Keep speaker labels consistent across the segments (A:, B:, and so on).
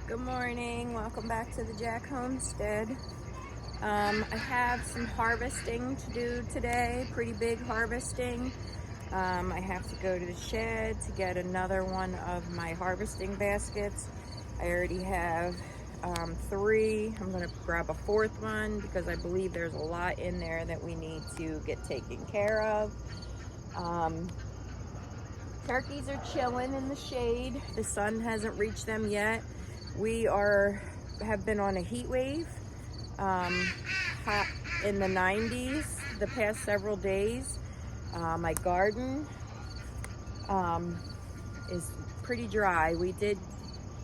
A: Good morning, welcome back to the Jack Homestead. I have some harvesting to do today, pretty big harvesting. I have to go to the shed to get another one of my harvesting baskets. I already have 3. I'm going to grab a 4th one because I believe there's a lot in there that we need to get taken care of. Turkeys are chilling in the shade. The sun hasn't reached them yet. We have been on a heat wave, hot in the 90s the past several days. My garden is pretty dry. We did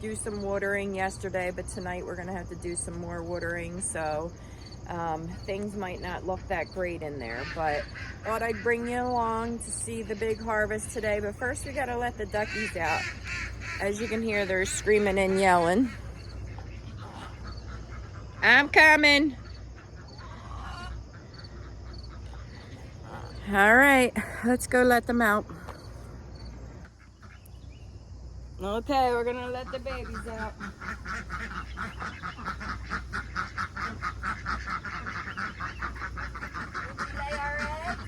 A: do some watering yesterday, but tonight we're gonna have to do some more watering, so things might not look that great in there, but thought I'd bring you along to see the big harvest today. But first we gotta let the duckies out. As you can hear, they're screaming and yelling. I'm coming. All right, let's go let them out. Okay, we're gonna let the babies out. Did you lay our eggs?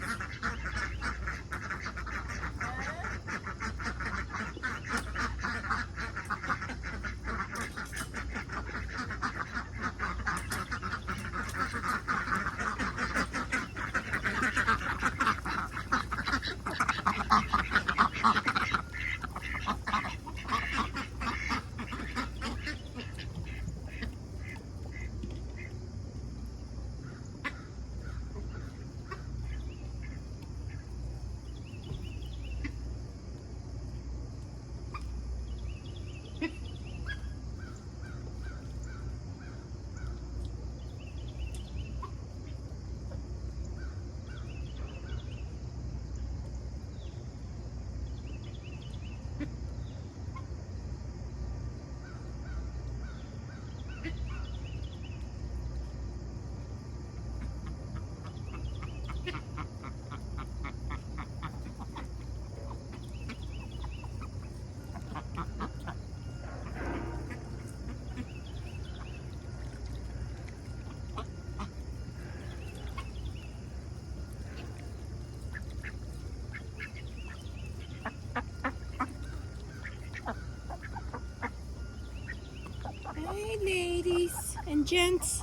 A: Hey ladies and gents.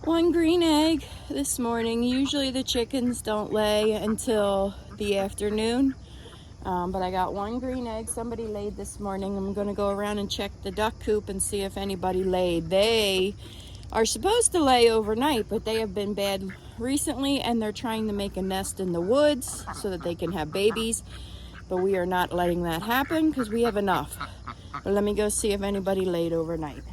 A: 1 green egg this morning. Usually the chickens don't lay until the afternoon, but I got 1 green egg. Somebody laid this morning. I'm gonna go around and check the duck coop and see if anybody laid. They are supposed to lay overnight, but they have been bad recently, and they're trying to make a nest in the woods so that they can have babies, but we are not letting that happen because we have enough. But let me go see if anybody laid overnight.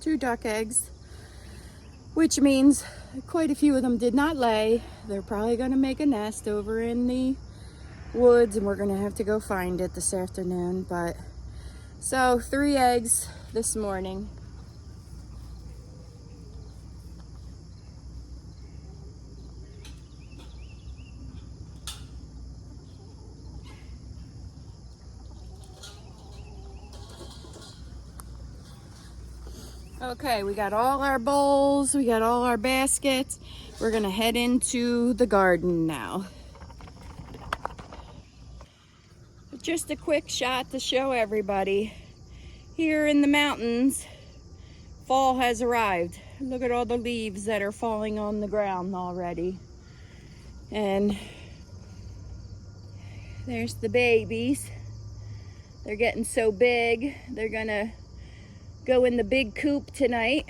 A: Two duck eggs, which means quite a few of them did not lay. They're probably going to make a nest over in the woods, and we're going to have to go find it this afternoon. But so 3 eggs this morning. Okay, we got all our bowls, we got all our baskets. We're gonna head into the garden now. Just a quick shot to show everybody. Here in the mountains, fall has arrived. Look at all the leaves that are falling on the ground already. And there's the babies. They're getting so big. They're gonna go in the big coop tonight.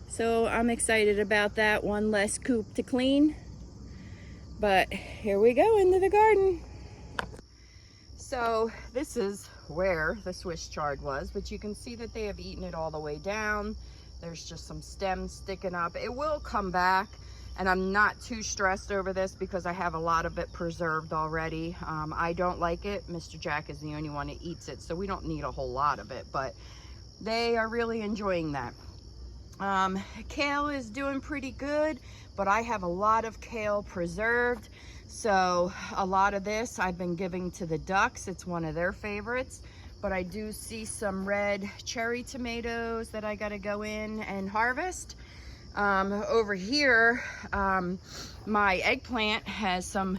A: So I'm excited about that. One less coop to clean. But here we go into the garden. So this is where the Swiss chard was, but you can see that they have eaten it all the way down. There's just some stems sticking up. It will come back, and I'm not too stressed over this because I have a lot of it preserved already. I don't like it. Mr. Jack is the only one that eats it, so we don't need a whole lot of it, but they are really enjoying that. Kale is doing pretty good, but I have a lot of kale preserved. So a lot of this I've been giving to the ducks. It's one of their favorites. But I do see some red cherry tomatoes that I got to go in and harvest. Over here, my eggplant has some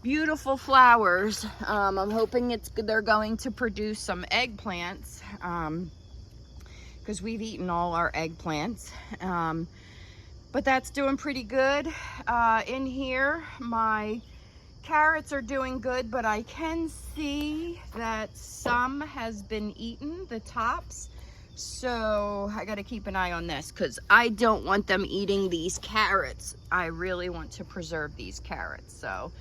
A: beautiful flowers. I'm hoping they're going to produce some eggplants. Because we've eaten all our eggplants. But that's doing pretty good. In here, my carrots are doing good, but I can see that some has been eaten, the tops. So I gotta keep an eye on this because I don't want them eating these carrots. I really want to preserve these carrots. So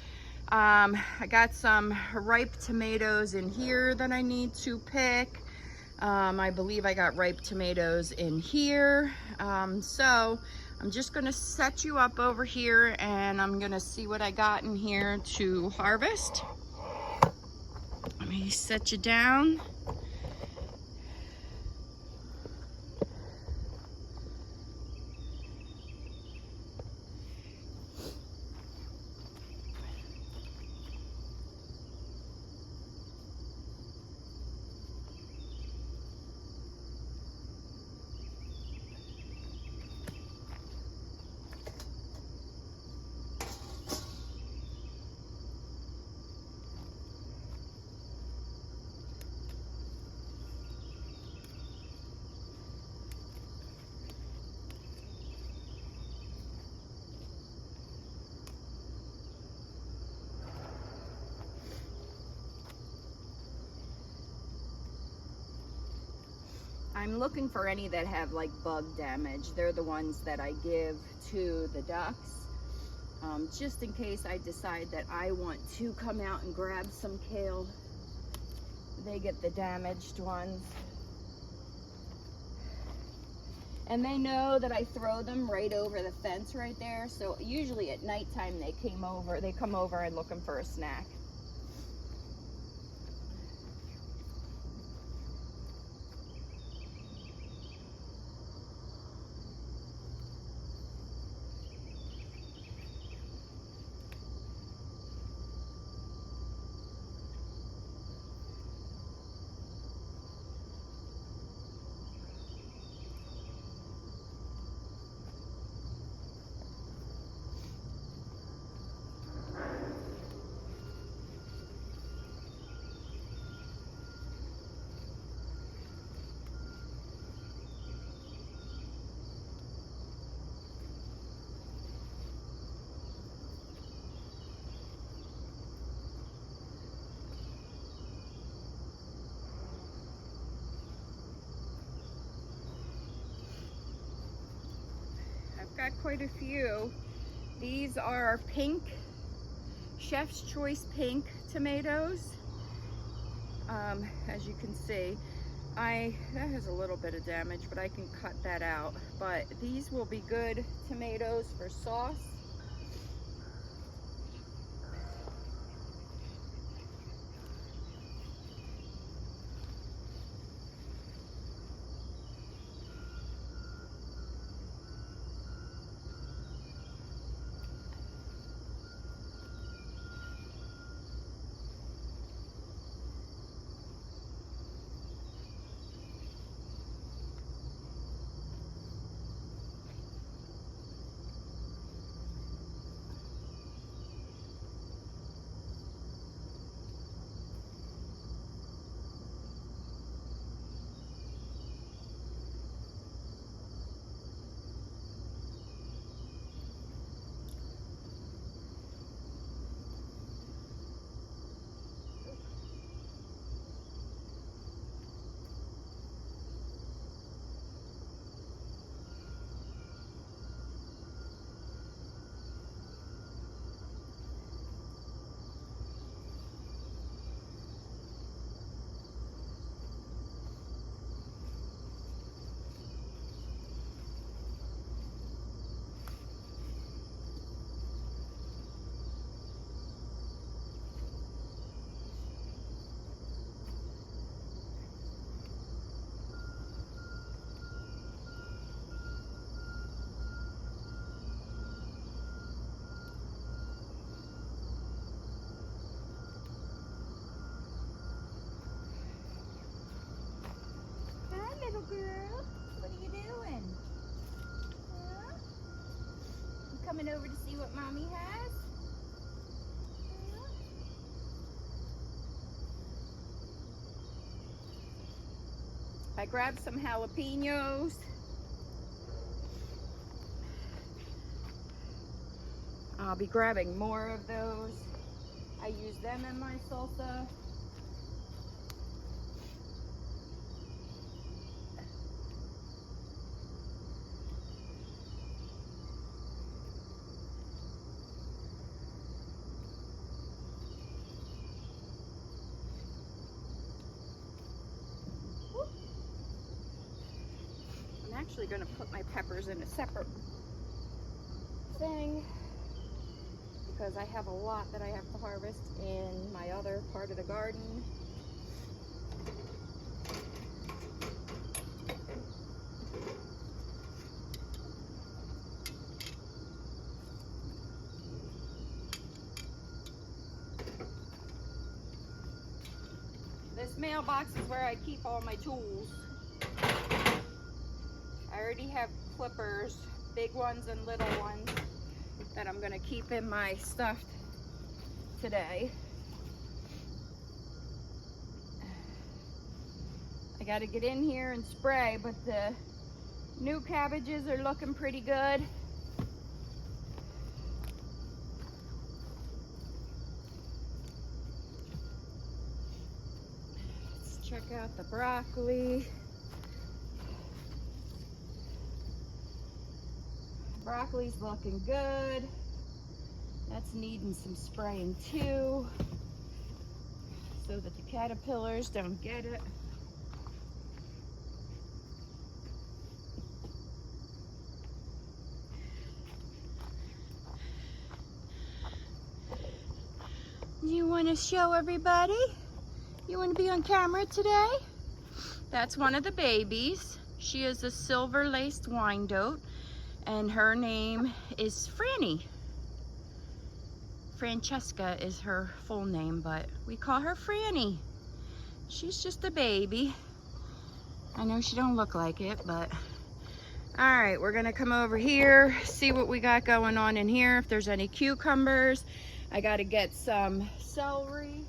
A: I got some ripe tomatoes in here that I need to pick. I believe I got ripe tomatoes in here. So I'm just gonna set you up over here and I'm gonna see what I got in here to harvest. Let me set you down. I'm looking for any that have like bug damage. They're the ones that I give to the ducks. Just in case I decide that I want to come out and grab some kale, they get the damaged ones. And they know that I throw them right over the fence right there. So usually at nighttime they come over and looking for a snack. Got quite a few. These are pink, Chef's Choice pink tomatoes. As you can see, that has a little bit of damage, but I can cut that out. But these will be good tomatoes for sauce. coming over to see what Mommy has. I grabbed some jalapenos. I'll be grabbing more of those. I use them in my salsa. I'm actually going to put my peppers in a separate thing because I have a lot that I have to harvest in my other part of the garden. This mailbox is where I keep all my tools. I already have clippers, big ones and little ones, that I'm gonna keep in my stuff today. I gotta get in here and spray, but the new cabbages are looking pretty good. Let's check out the broccoli. Broccoli's looking good. That's needing some spraying too, so that the caterpillars don't get it. You want to show everybody? You want to be on camera today? That's one of the babies. She is a silver-laced Wyandotte, and her name is Franny. Francesca is her full name, but we call her Franny. She's just a baby. I know she don't look like it, but all right, we're gonna come over here, see what we got going on in here, if there's any cucumbers. I gotta get some celery.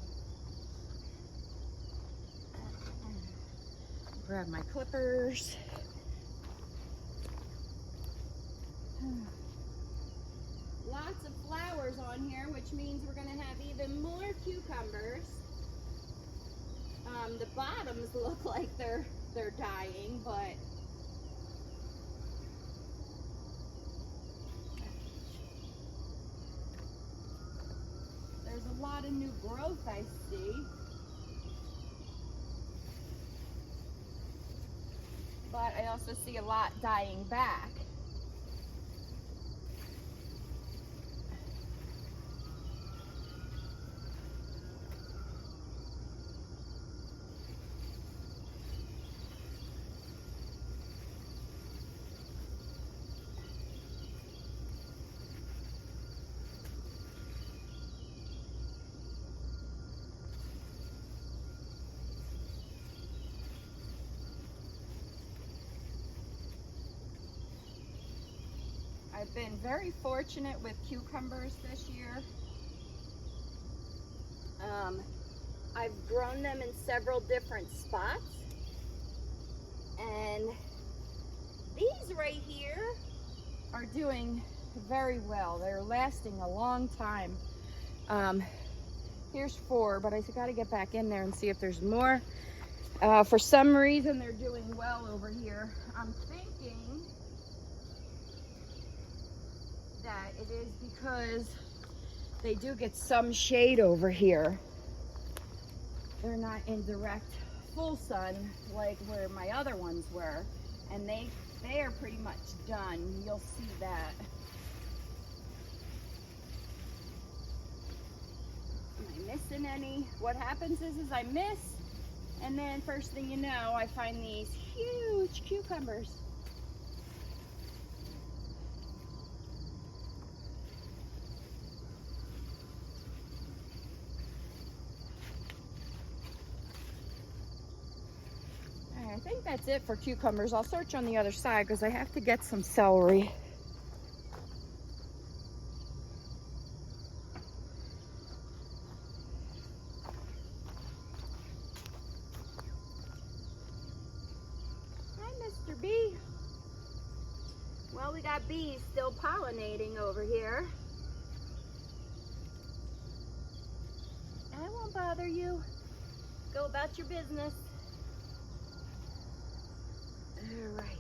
A: Grab my clippers. Lots of flowers on here, which means we're gonna have even more cucumbers. The bottoms look like they're dying, but there's a lot of new growth I see. But I also see a lot dying back. I've been very fortunate with cucumbers this year. I've grown them in several different spots, and these right here are doing very well. They're lasting a long time. Here's 4, but I gotta get back in there and see if there's more. For some reason, they're doing well over here. I'm thinking that it is because they do get some shade over here. They're not in direct full sun like where my other ones were, and they are pretty much done. You'll see that. Am I missing any? What happens is I miss, and then first thing you know, I find these huge cucumbers. I think that's it for cucumbers. I'll search on the other side because I have to get some celery. Well, we got bees still pollinating over here. I won't bother you. Go about your business. Alrighty.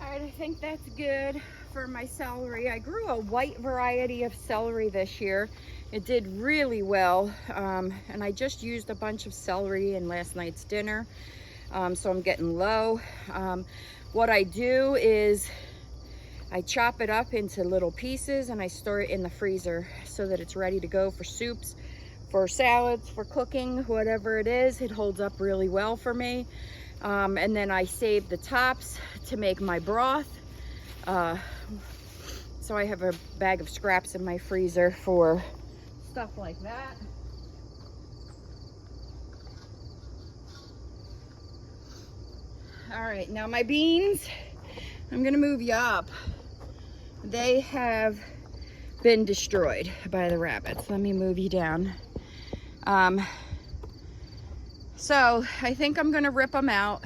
A: Alright, I think that's good for my celery. I grew a white variety of celery this year. It did really well, and I just used a bunch of celery in last night's dinner, so I'm getting low. What I do is I chop it up into little pieces and I store it in the freezer so that it's ready to go for soups, for salads, for cooking, whatever it is. It holds up really well for me. And then I save the tops to make my broth. So I have a bag of scraps in my freezer for stuff like that. All right, now my beans, I'm gonna move you up. They have been destroyed by the rabbits. Let me move you down. So I think I'm gonna rip them out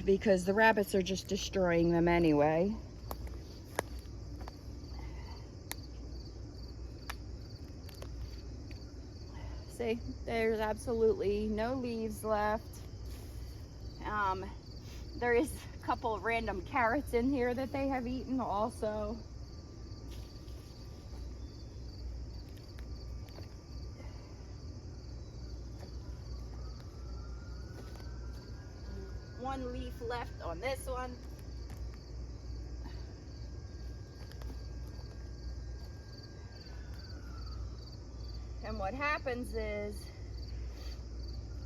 A: because the rabbits are just destroying them anyway. See, there's absolutely no leaves left. There is a couple of random carrots in here that they have eaten also. One leaf left on this one. And what happens is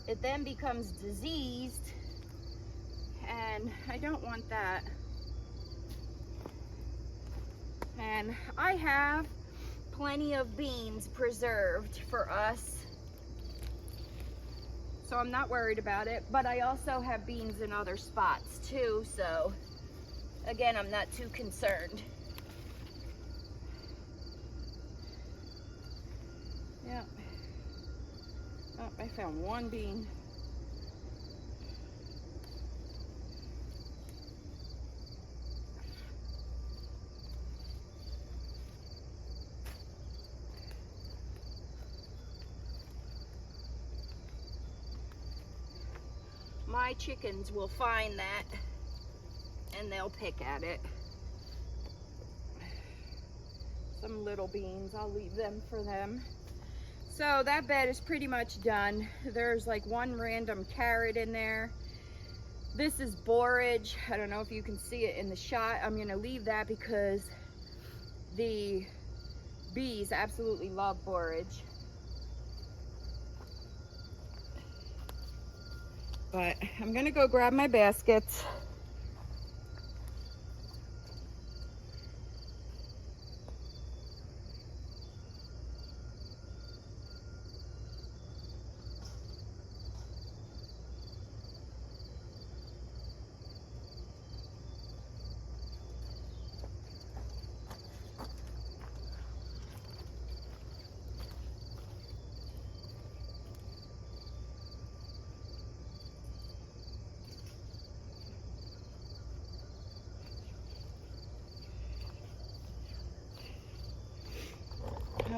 A: it then becomes diseased, and I don't want that. And I have plenty of beans preserved for us, so I'm not worried about it. But I also have beans in other spots too, so again, I'm not too concerned. Yeah. Oh, I found one bean. My chickens will find that and they'll pick at it. Some little beans, I'll leave them for them. So that bed is pretty much done. There's like one random carrot in there. This is borage. I don't know if you can see it in the shot. I'm gonna leave that because the bees absolutely love borage. But I'm gonna go grab my baskets.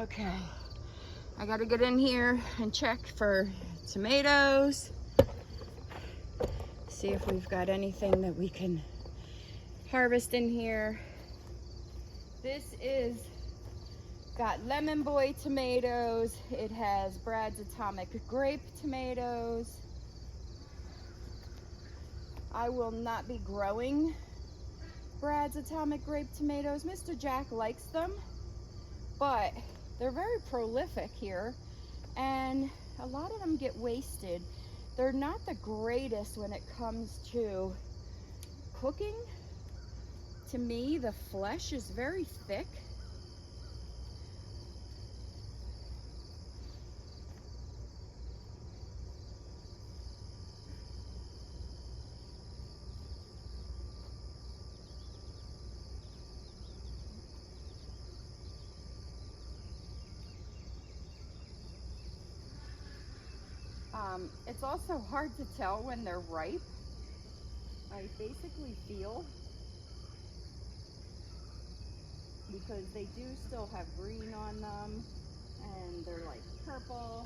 A: Okay, I gotta get in here and check for tomatoes. See if we've got anything that we can harvest in here. This is got Lemon Boy tomatoes. It has Brad's Atomic Grape tomatoes. I will not be growing Brad's Atomic Grape tomatoes. Mr. Jack likes them, but they're very prolific here, and a lot of them get wasted. They're not the greatest when it comes to cooking. To me, the flesh is very thick. It's also hard to tell when they're ripe. I basically feel, because they do still have green on them, and they're like purple.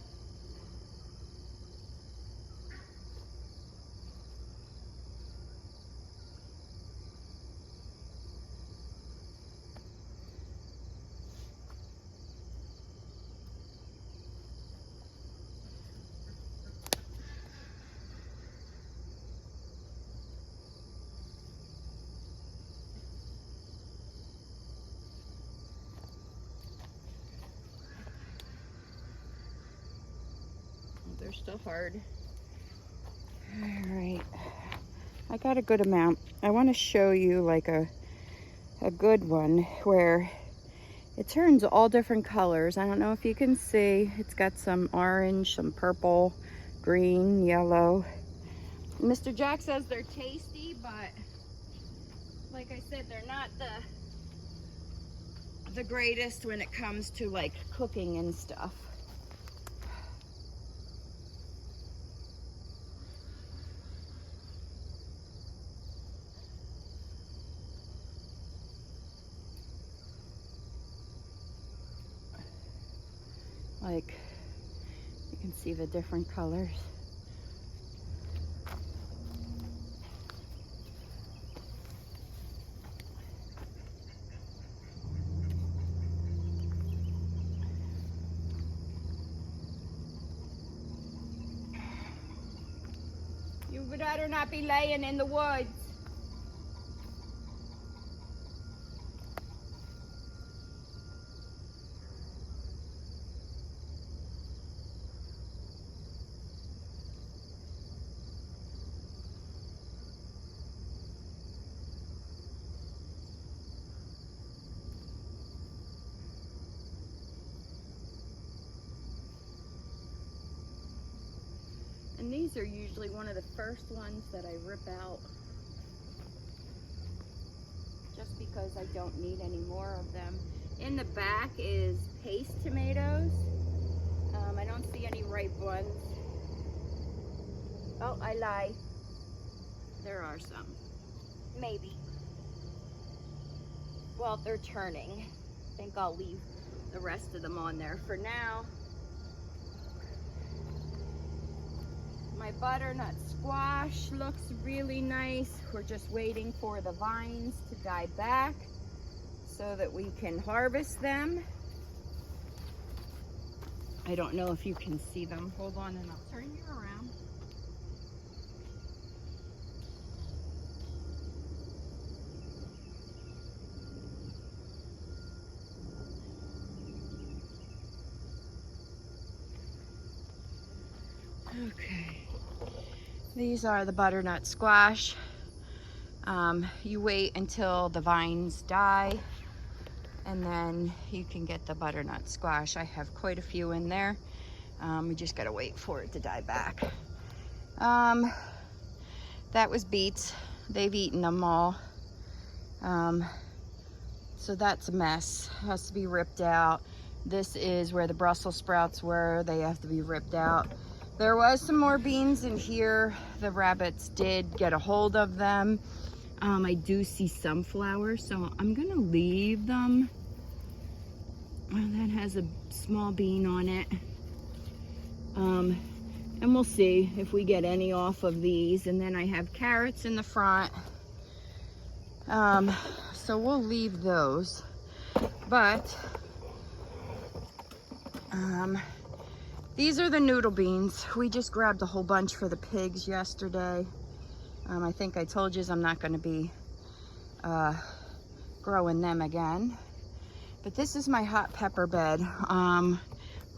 A: They're still hard. All right, I got a good amount. I want to show you like a good one where it turns all different colors. I don't know if you can see. It's got some orange, some purple, green, yellow. Mr. Jack says they're tasty, but like I said, they're not the greatest when it comes to like cooking and stuff. Like, you can see the different colors. You would rather not be laying in the woods. And these are usually one of the first ones that I rip out, just because I don't need any more of them. In the back is paste tomatoes. I don't see any ripe ones. Oh, I lie. There are some. Maybe. Well, they're turning. I think I'll leave the rest of them on there for now. My butternut squash looks really nice. We're just waiting for the vines to die back so that we can harvest them. I don't know if you can see them. Hold on and I'll turn you around. Okay. These are the butternut squash. You wait until the vines die, and then you can get the butternut squash. I have quite a few in there. We just gotta wait for it to die back. That was beets. They've eaten them all. So that's a mess. Has to be ripped out. This is where the Brussels sprouts were. They have to be ripped out. There was some more beans in here. The rabbits did get a hold of them. I do see some flowers, so I'm gonna leave them Well, that has a small bean on it. And we'll see if we get any off of these. And then I have carrots in the front. So we'll leave those. But these are the noodle beans. We just grabbed a whole bunch for the pigs yesterday. I think I told you I'm not going to be growing them again. But this is my hot pepper bed. I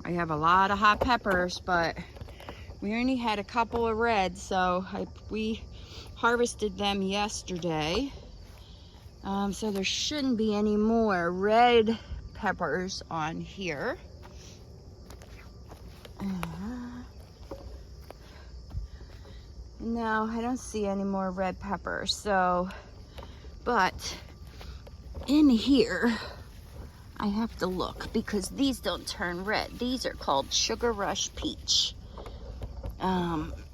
A: have a lot of hot peppers, but we only had a couple of reds, so we harvested them yesterday. So there shouldn't be any more red peppers on here. No, I don't see any more red peppers. So, but in here, I have to look because these don't turn red. These are called Sugar Rush Peach.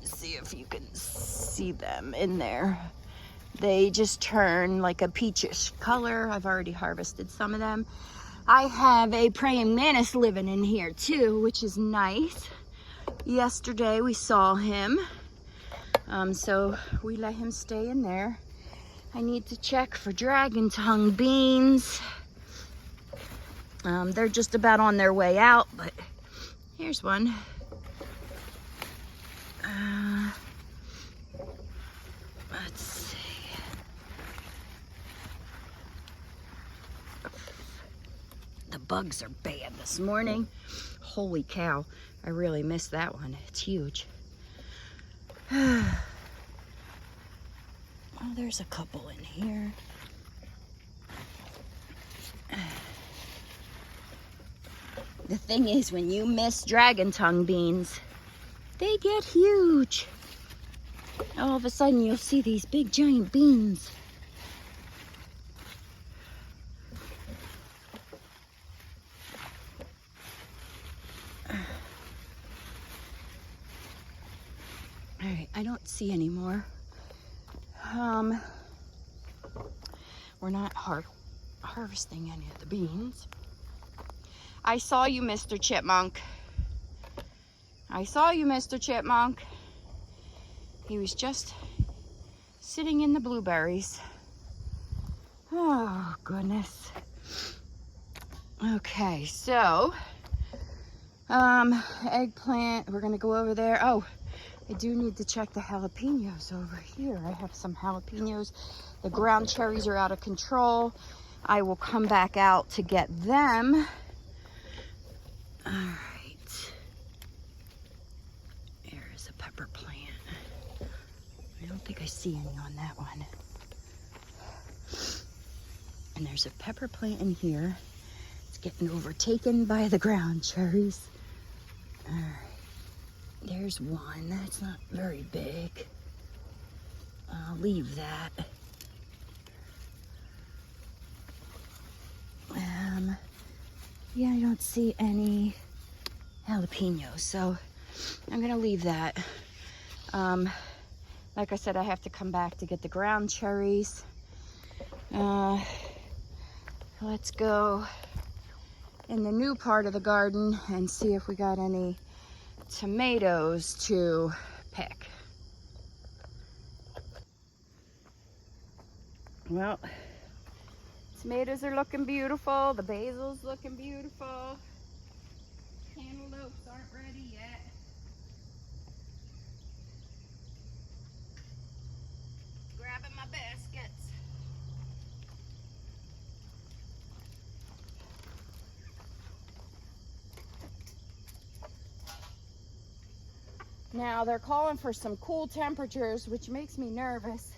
A: See if you can see them in there. They just turn like a peachish color. I've already harvested some of them. I have a praying mantis living in here too, which is nice. Yesterday we saw him. So we let him stay in there. I need to check for dragon tongue beans. They're just about on their way out, but here's one. Let's see. The bugs are bad this morning. Holy cow, I really missed that one. It's huge. Oh, there's a couple in here. The thing is, when you miss dragon tongue beans, they get huge. All of a sudden, you'll see these big giant beans. All right, I don't see any more. We're not harvesting any of the beans. I saw you, Mr. Chipmunk. I saw you, Mr. Chipmunk. He was just sitting in the blueberries. Oh, goodness. Okay, so, eggplant, we're gonna go over there. Oh, I do need to check the jalapenos over here. I have some jalapenos. The ground cherries are out of control. I will come back out to get them. All right. There is a pepper plant. I don't think I see any on that one. And there's a pepper plant in here. It's getting overtaken by the ground cherries. All right. There's one. That's not very big. I'll leave that. Yeah, I don't see any jalapenos, so I'm gonna leave that. Like I said, I have to come back to get the ground cherries. Let's go in the new part of the garden and see if we got any tomatoes to pick. Well, tomatoes are looking beautiful. The basil's looking beautiful. Cantaloupes aren't ready yet. Grabbing my baskets. Now they're calling for some cool temperatures, which makes me nervous.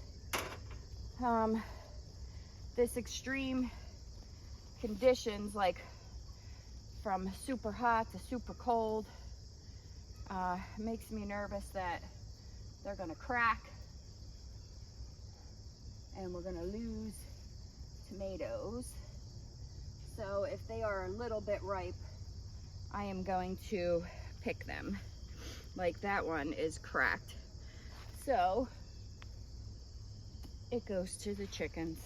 A: This extreme conditions, like from super hot to super cold, makes me nervous that they're gonna crack and we're gonna lose tomatoes. So if they are a little bit ripe, I am going to pick them. Like that one is cracked. So it goes to the chickens.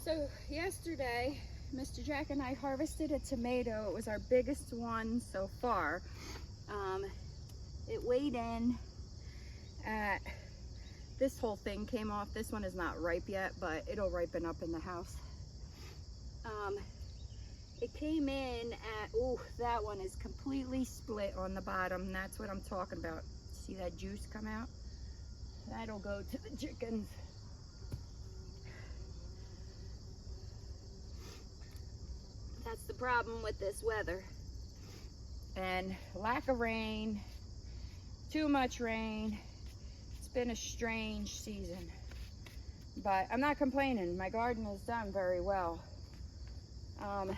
A: So yesterday, Mr. Jack and I harvested a tomato. It was our biggest one so far. It weighed in at, this whole thing came off. This one is not ripe yet, but it'll ripen up in the house. It came in at, oh, that one is completely split on the bottom. That's what I'm talking about. See that juice come out? That'll go to the chickens. That's the problem with this weather. And lack of rain, too much rain. It's been a strange season. But I'm not complaining. My garden has done very well. I'm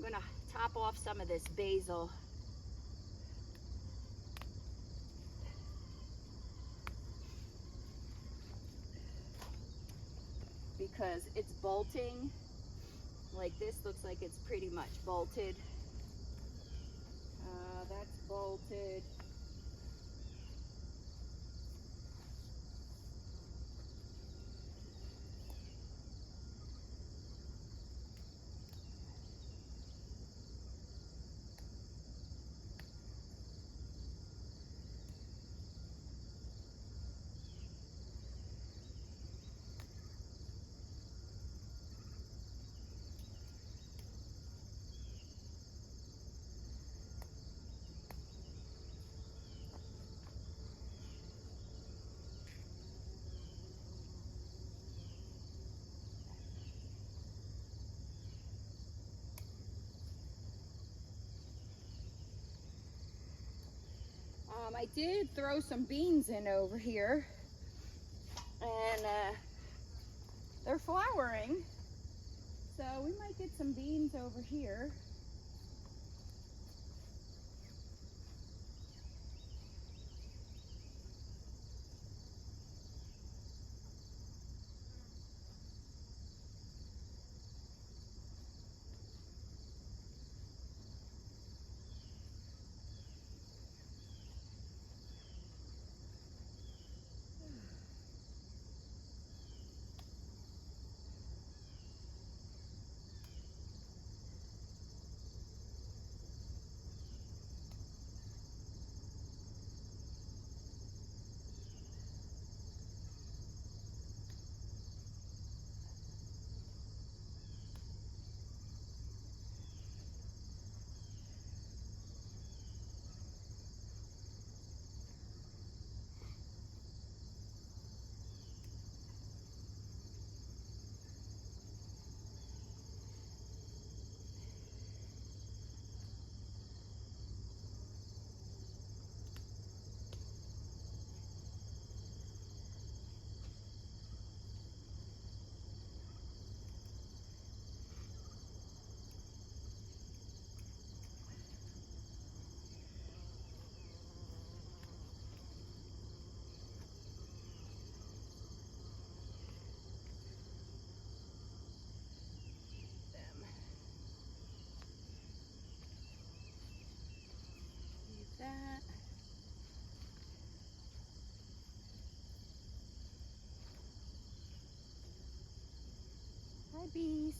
A: gonna top off some of this basil. Because it's bolting. Like this looks like it's pretty much bolted. That's bolted. I did throw some beans in over here, and they're flowering, so we might get some beans over here. That. Hi, bees.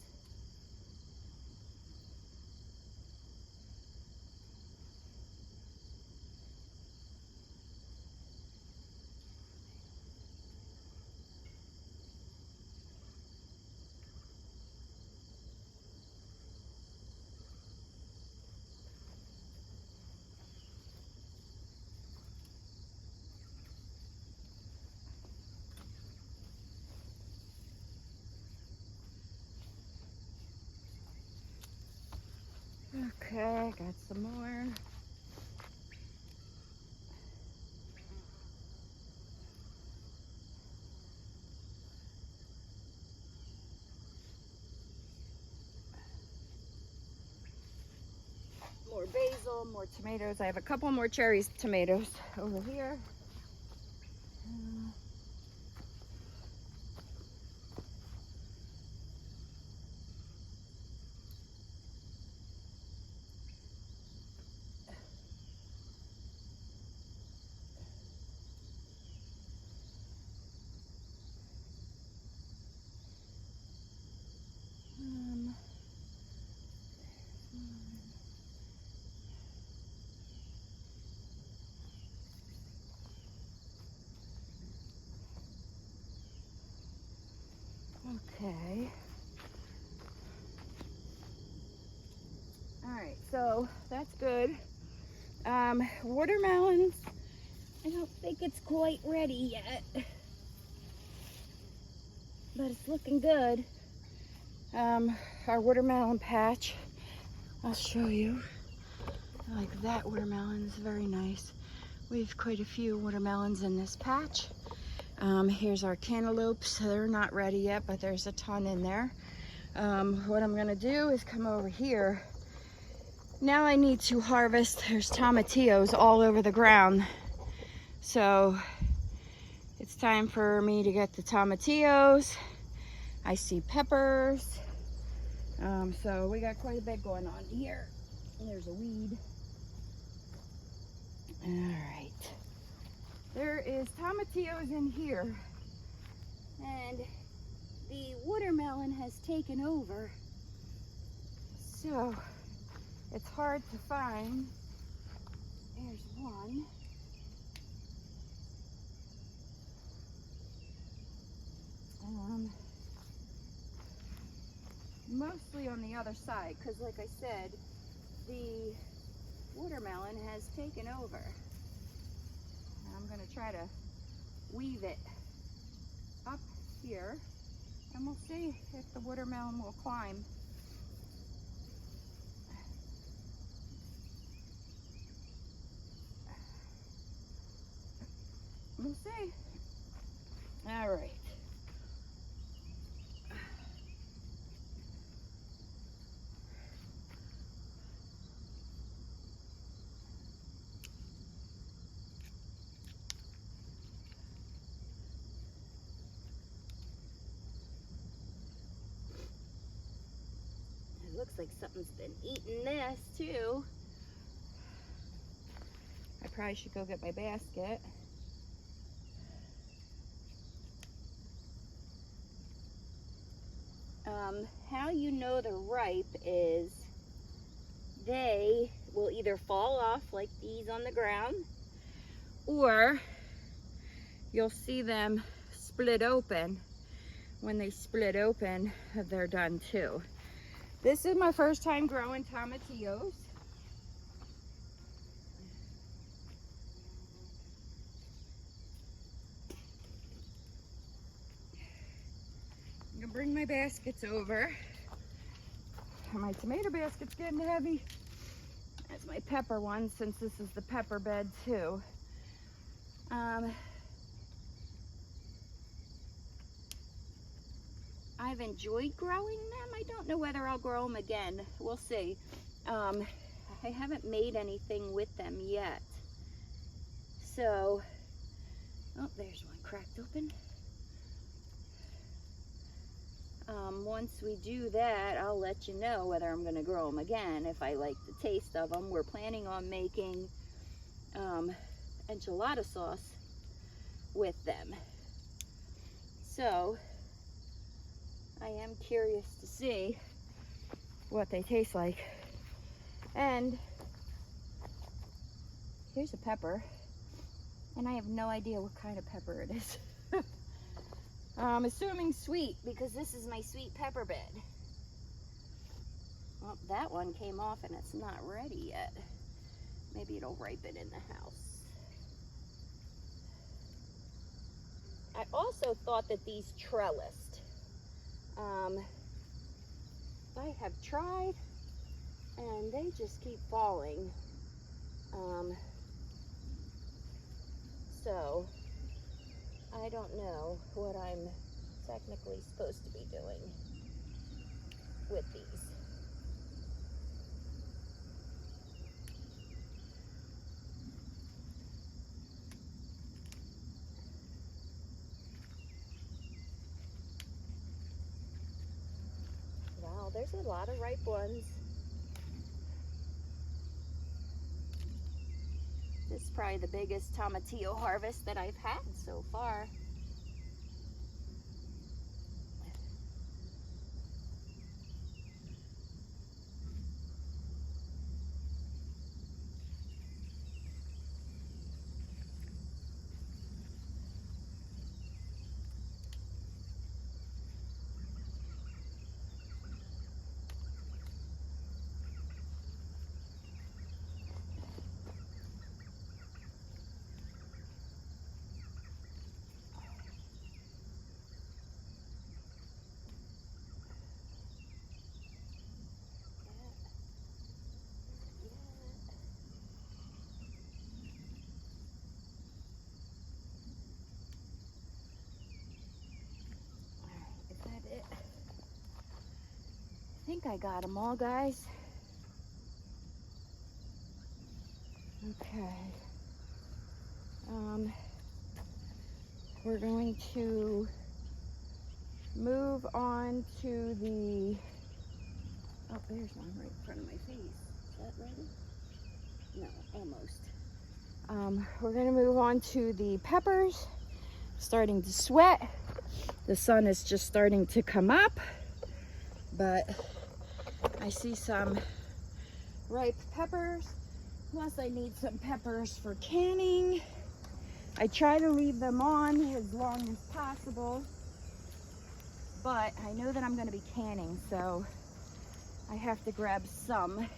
A: Okay, got some more. More basil, more tomatoes. I have a couple more cherry tomatoes over here. Okay. All right, so that's good. Watermelons, I don't think it's quite ready yet, but it's looking good. Our watermelon patch, I'll show you. I like that watermelon, it's very nice. We have quite a few watermelons in this patch. Here's our cantaloupes. They're not ready yet, but there's a ton in there. What I'm gonna do is come over here. Now I need to harvest. There's tomatillos all over the ground. So it's time for me to get the tomatillos. I see peppers. So we got quite a bit going on here. There's a weed. All right. There is tomatillos in here. And the watermelon has taken over. So it's hard to find. There's one. Mostly on the other side, because like I said, the watermelon has taken over. I'm going to try to weave it up here, and we'll see if the watermelon will climb. We'll see. All right. It looks like something's been eating this too. I probably should go get my basket. How you know they're ripe is they will either fall off like these on the ground, or you'll see them split open. When they split open, they're done too. This is my first time growing tomatillos. I'm gonna bring my baskets over. My tomato basket's getting heavy. That's my pepper one, since this is the pepper bed too. I've enjoyed growing them. I don't know whether I'll grow them again. We'll see. I haven't made anything with them yet. So, oh, there's one cracked open. Once we do that, I'll let you know whether I'm going to grow them again, if I like the taste of them. We're planning on making enchilada sauce with them. So, I am curious to see what they taste like. And here's a pepper, and I have no idea what kind of pepper it is. I'm assuming sweet, because this is my sweet pepper bed. Well, that one came off and it's not ready yet. Maybe it'll ripen in the house. I also thought that these trellised. I have tried, and they just keep falling. So I don't know what I'm technically supposed to be doing with these. Wow, there's a lot of ripe ones. This is probably the biggest tomatillo harvest that I've had so far. think I got them all, guys. Okay. We're going to move on to the, oh, there's one right in front of my face. Is that ready? No, almost. We're gonna move on to the peppers. Starting to sweat. The sun is just starting to come up, but I see some ripe peppers. Plus I need some peppers for canning. I try to leave them on as long as possible, but I know that I'm going to be canning, so I have to grab some.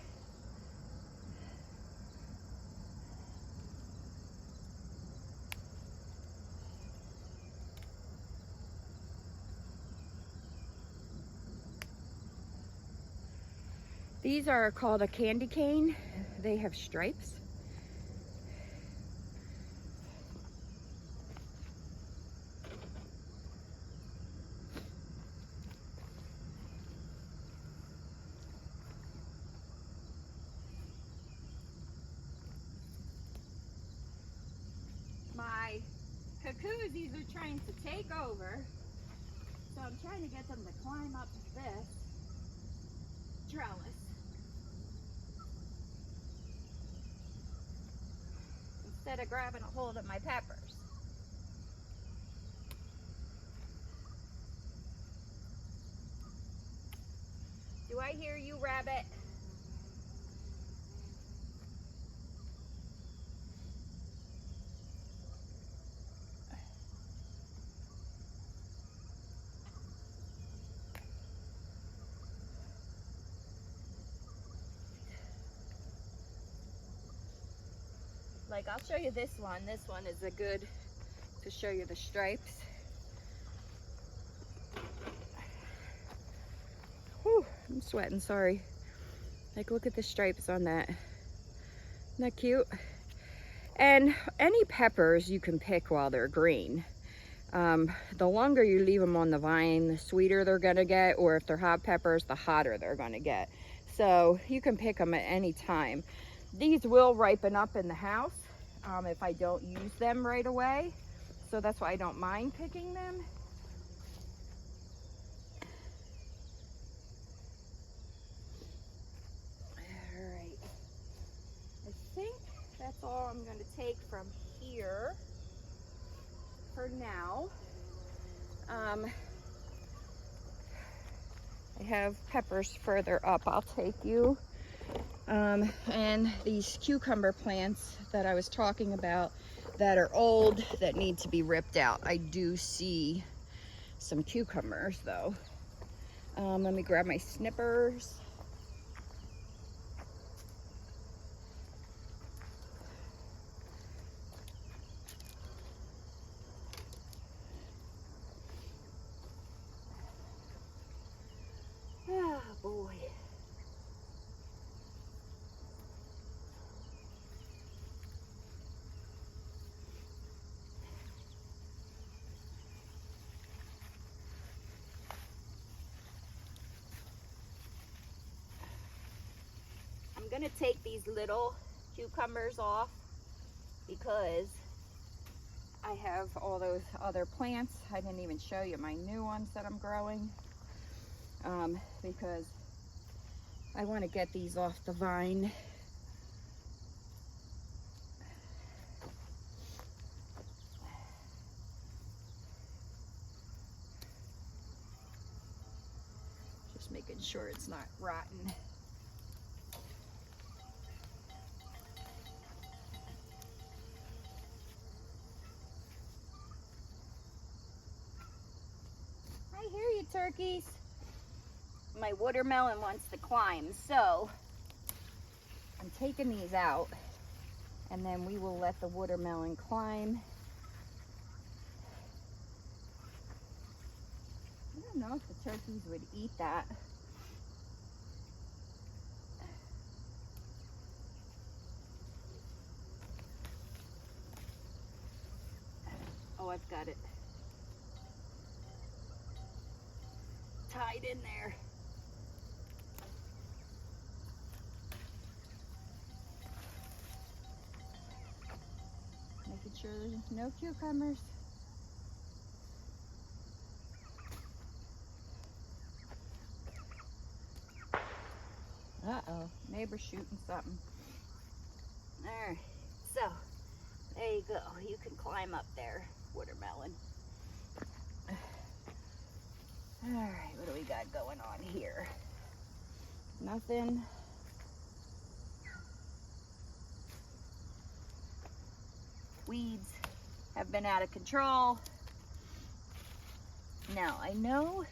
A: These are called a candy cane. They have stripes. My cuckoosies are trying to take over, so I'm trying to get them to climb up this trellis instead of grabbing a hold of my peppers. Do I hear you, rabbit? Like, I'll show you this one. This one is a good to show you the stripes. Whew, I'm sweating, sorry. Like, look at the stripes on that. Isn't that cute? And any peppers you can pick while they're green. The longer you leave them on the vine, the sweeter they're gonna get, or if they're hot peppers, the hotter they're gonna get. So you can pick them at any time. These will ripen up in the house if I don't use them right away. So that's why I don't mind picking them. All right. I think that's all I'm going to take from here for now. I have peppers further up. I'll take you. And these cucumber plants that I was talking about that are old, that need to be ripped out. I do see some cucumbers though. Let me grab my snippers. Oh boy. I'm gonna take these little cucumbers off because I have all those other plants. I didn't even show you my new ones that I'm growing because I want to get these off the vine. Just making sure it's not rotten. I hear you, turkeys. My watermelon wants to climb, so I'm taking these out and then we will let the watermelon climb. I don't know if the turkeys would eat that. Oh, I've got it tied in there. sure there's no cucumbers. Uh-oh, neighbor's shooting something. All right, so there you go. You can climb up there, watermelon. All right, what do we got going on here? Nothing. Weeds have been out of control. Now, I know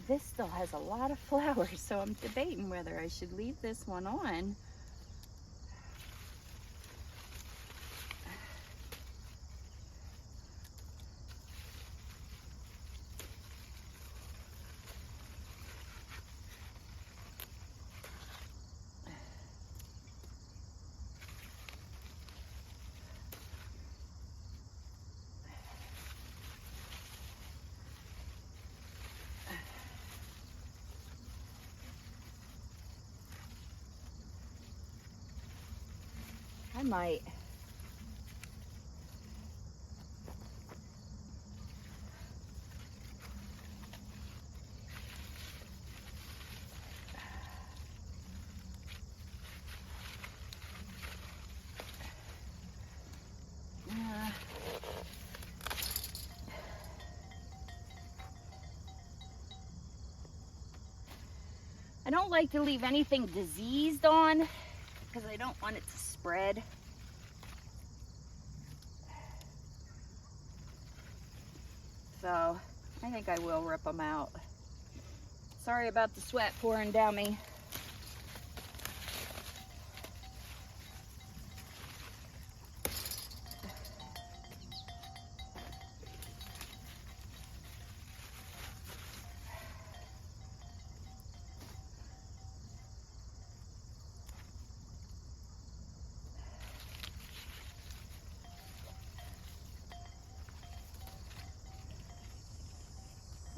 A: this still has a lot of flowers, so I'm debating whether I should leave this one on. I might. I don't like to leave anything diseased on because I don't want it to spread. So I think I will rip them out. Sorry about the sweat pouring down me.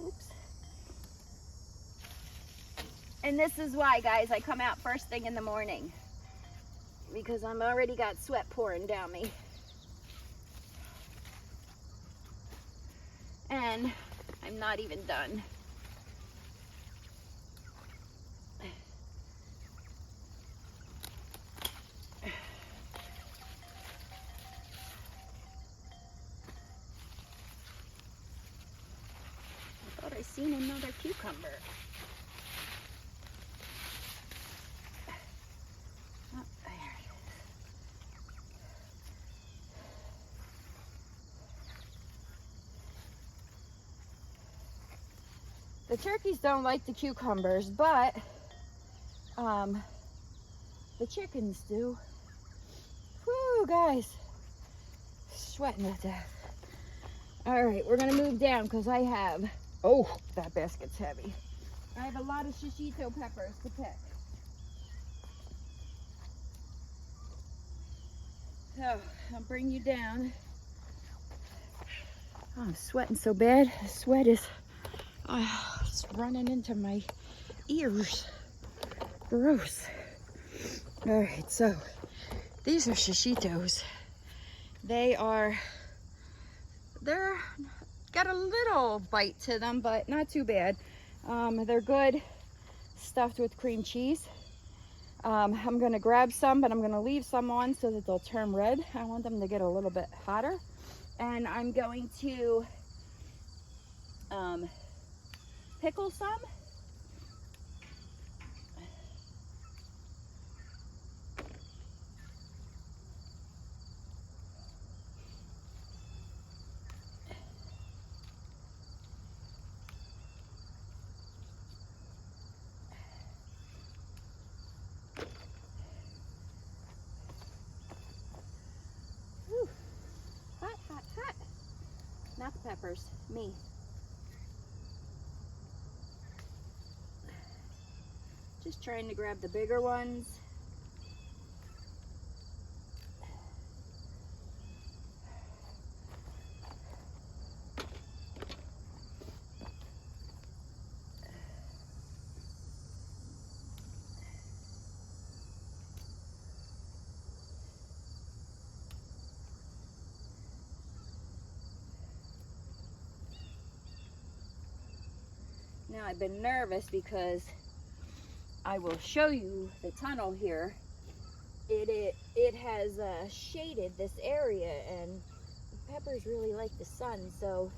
A: Oops. And this is why, guys, I come out first thing in the morning, because I'm already got sweat pouring down me. And I'm not even done. I thought I seen another cucumber. Oh, there it is. The turkeys don't like the cucumbers, but the chickens do. Whoo, guys, sweating to death. All right, we're gonna move down because I have, oh, that basket's heavy. I have a lot of shishito peppers to pick. So I'll bring you down. Oh, I'm sweating so bad. The sweat is it's running into my ears. Gross. All right, so these are shishitos. They're got a little bite to them, but not too bad. They're good stuffed with cream cheese. I'm gonna grab some, but I'm gonna leave some on so that they'll turn red. I want them to get a little bit hotter. And I'm going to pickle some. Whew. Hot, hot, hot. Not the peppers, me. Just trying to grab the bigger ones. Now I've been nervous because I will show you the tunnel here. It has shaded this area, and peppers really like the sun, so,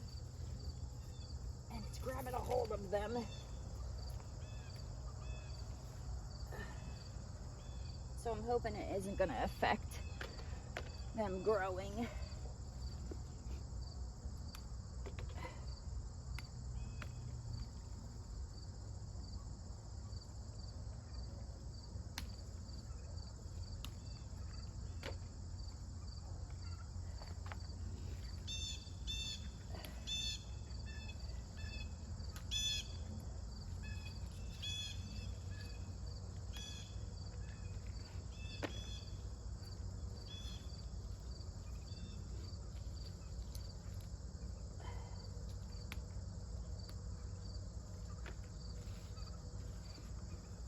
A: and it's grabbing a hold of them. So I'm hoping it isn't going to affect them growing.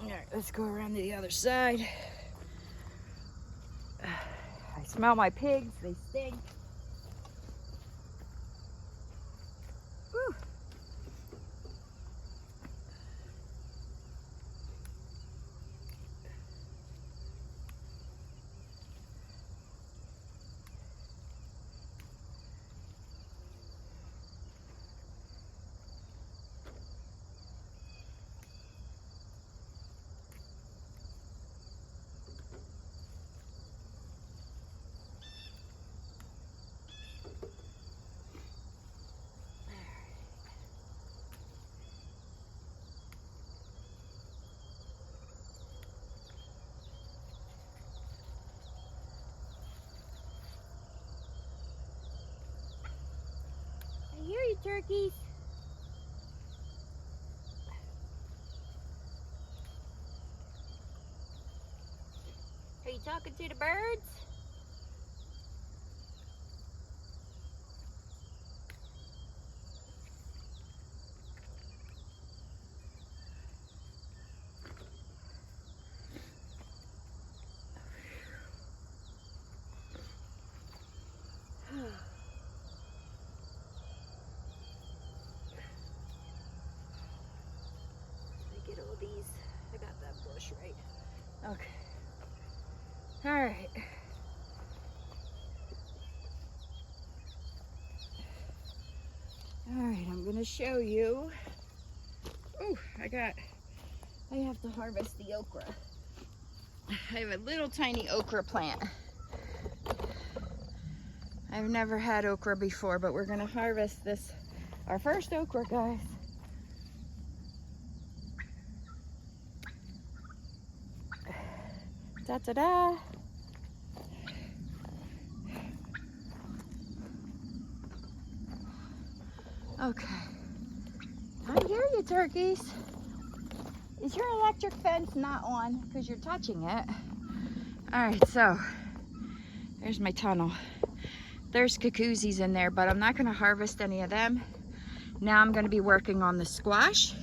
A: All right, let's go around to the other side. I smell my pigs, they stink. Whew. I hear you, turkeys. Are you talking to the birds? Get all these. I got that bush right. Okay. All right. All right, I'm gonna show you. Oh, I have to harvest the okra. I have a little tiny okra plant. I've never had okra before, but we're gonna harvest this, our first okra, guys. Da-da-da. Okay. I hear you, turkeys. Is your electric fence not on? Because you're touching it. All right, so there's my tunnel. There's cuckoosies in there, but I'm not gonna harvest any of them. Now I'm gonna be working on the squash.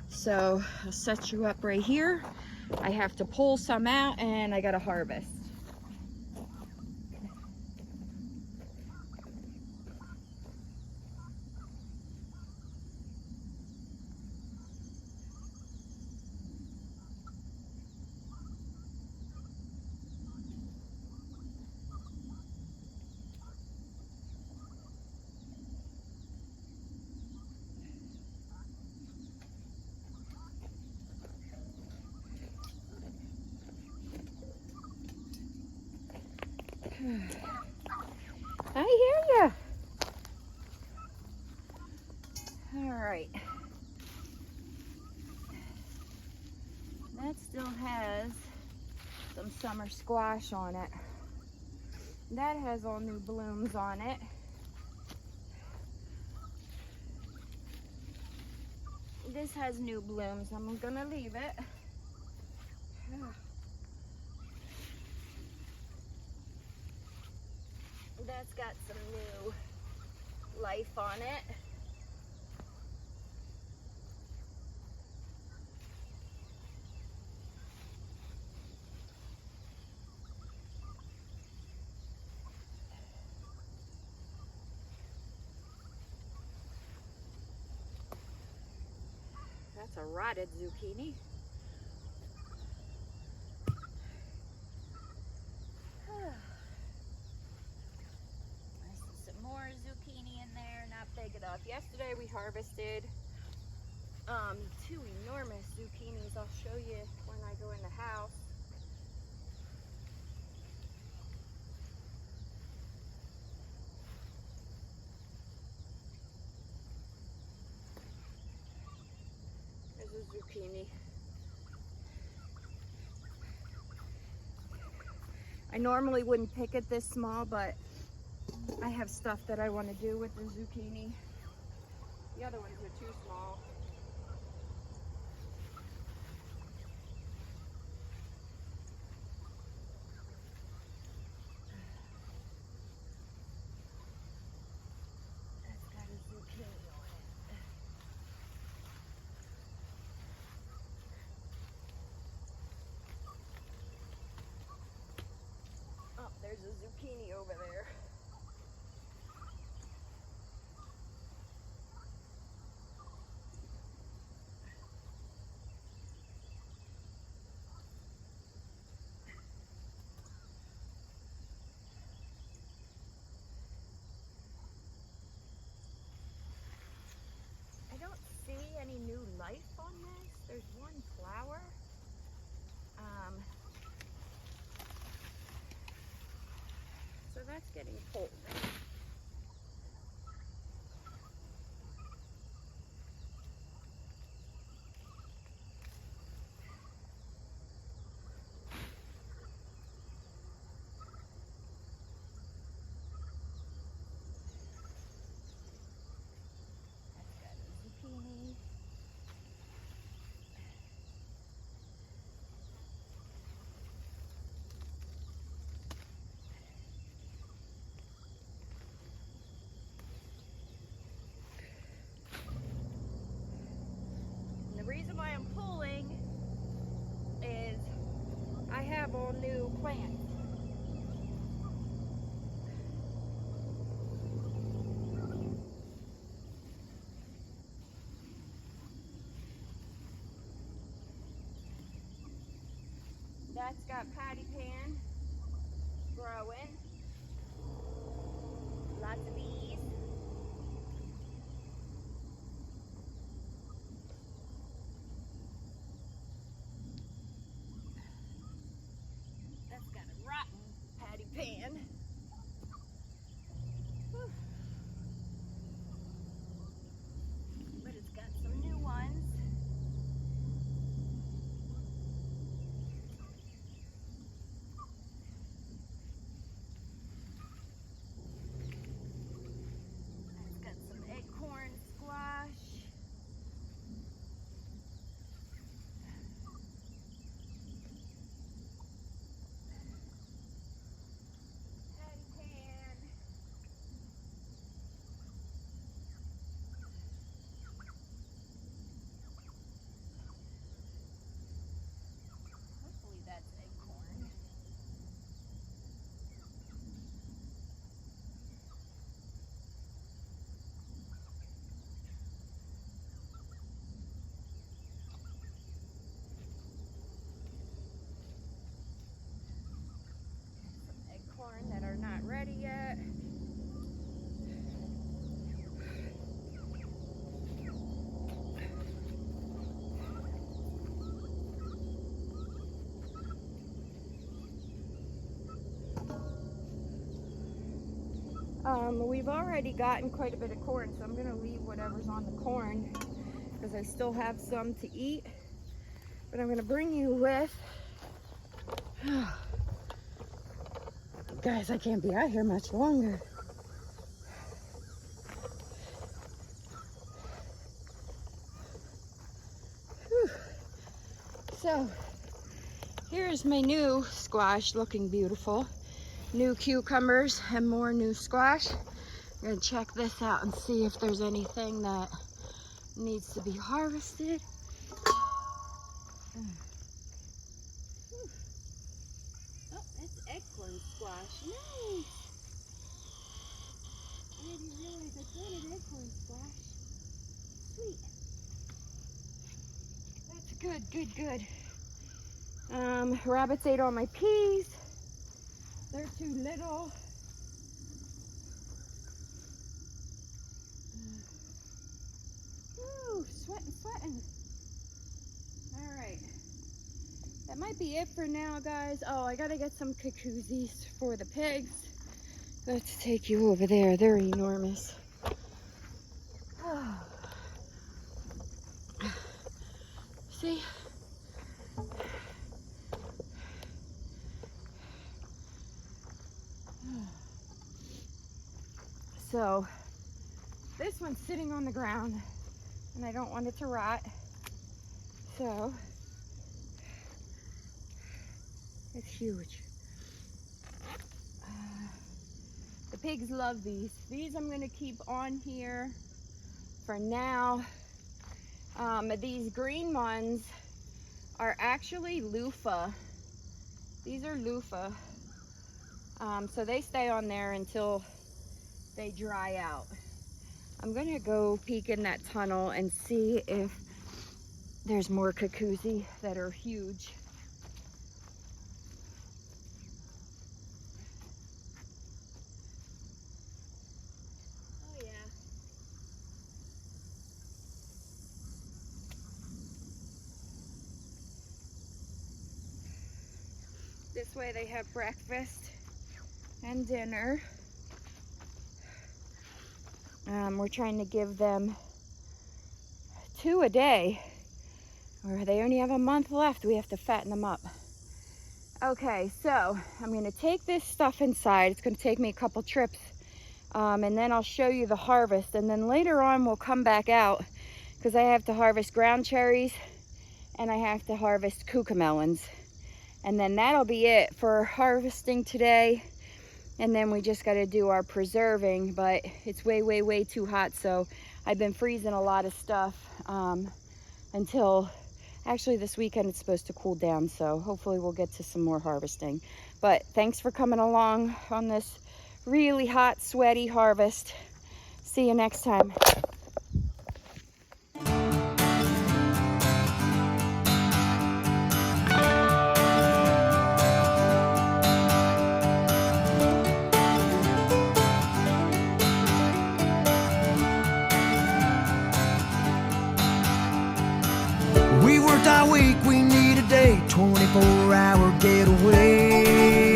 A: So I'll set you up right here. I have to pull some out and I gotta harvest. I hear ya. All right. That still has some summer squash on it. That has all new blooms on it. This has new blooms. I'm gonna leave it. That's got some new life on it. That's a rotted zucchini. I see some more zucchini in there, not big enough. Yesterday we harvested 2 enormous zucchinis. I'll show you when I go in the house. There's a zucchini. I normally wouldn't pick it this small, but I have stuff that I want to do with the zucchini. The other ones are too small. That's got a zucchini on it. Oh, there's a zucchini over there. I don't see any new life on this. There's one flower. So that's getting pulled. That's got a zucchini. And the reason why I'm pulling is I have all new plants. That's got patty pan growing. Lots of bees. That's got a rotten patty pan. Whew. But it's got some new ones. It's got some acorn squash. Patty pan. Hopefully that's acorn. Some acorn that are not ready yet. We've already gotten quite a bit of corn, so I'm going to leave whatever's on the corn because I still have some to eat. But I'm going to bring you with... Guys, I can't be out here much longer. Whew. So, here's my new squash looking beautiful. New cucumbers and more new squash. I'm gonna check this out and see if there's anything that needs to be harvested. Oh, that's acorn squash. Nice. I didn't realize I planted acorn squash. Sweet. Good. Rabbits ate all my peas. They're too little. Woo, sweating. All right. That might be it for now, guys. Oh, I gotta get some cuckoosies for the pigs. Let's take you over there. They're enormous. See? So, this one's sitting on the ground, and I don't want it to rot. So, it's huge. The pigs love these. These I'm gonna keep on here for now. These green ones are actually loofah. These are loofah. So they stay on there until they dry out. I'm gonna go peek in that tunnel and see if there's more cuckoozy that are huge. Oh yeah. This way they have breakfast and dinner. We're trying to give them 2 a day, or they only have a month left. We have to fatten them up. Okay, so I'm gonna take this stuff inside. It's gonna take me a couple trips, and then I'll show you the harvest. And then later on we'll come back out because I have to harvest ground cherries and I have to harvest cucamelons. And then that'll be it for harvesting today. And then we just got to do our preserving, but it's way too hot. So I've been freezing a lot of stuff until actually this weekend it's supposed to cool down. So hopefully we'll get to some more harvesting. But thanks for coming along on this really hot, sweaty harvest. See you next time.
B: We worked our week, we need a day, 24-hour getaway.